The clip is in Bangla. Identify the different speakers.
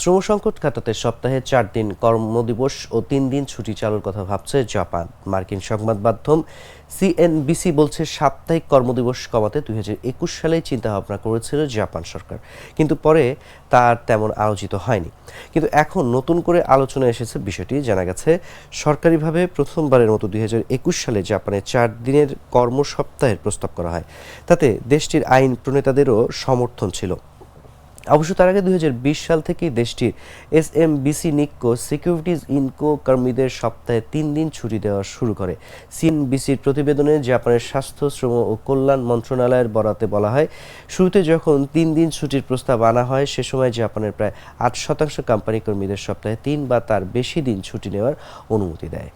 Speaker 1: শ্রম সংকট কাটাতে সপ্তাহে ৪ দিন কর্মদিবস ও ৩ দিন ছুটি চালুর কথা ভাবছে জাপান। মার্কিন সংবাদ মাধ্যম সিএনবিসি বলছে, সাপ্তাহিক কর্মদিবস কমাতে ২০২১ সালেই চিন্তাভাবনা করেছিল জাপান সরকার, কিন্তু পরে তা আর তেমন আলোচিত হয়নি। কিন্তু এখন নতুন করে আলোচনা এসেছে বিষয়টি। জানা গেছে, সরকারিভাবে প্রথমবারের মতো ২০২১ সালে জাপানে ৪ দিনের কর্মসপ্তাহের প্রস্তাব করা হয়। তাতে দেশটির আইন প্রণেতাদেরও সমর্থন ছিল। অবশ্য তার আগে ২০২০ সাল থেকেই দেশটির এসএমবিসি নিক্কো সিকিউরিটিজ ইনকো কর্মীদের সপ্তাহে ৩ দিন ছুটি দেওয়া শুরু করে। সিএনবিসির প্রতিবেদনে জাপানের স্বাস্থ্য, শ্রম ও কল্যাণ মন্ত্রণালয়ের বরাতে বলা হয়, শুরুতে যখন ৩ দিন ছুটির প্রস্তাব আনা হয়, সে সময় জাপানের প্রায় ৮% কোম্পানি কর্মীদের সপ্তাহে ৩ বা তার বেশি দিন ছুটি নেওয়ার অনুমতি দেয়।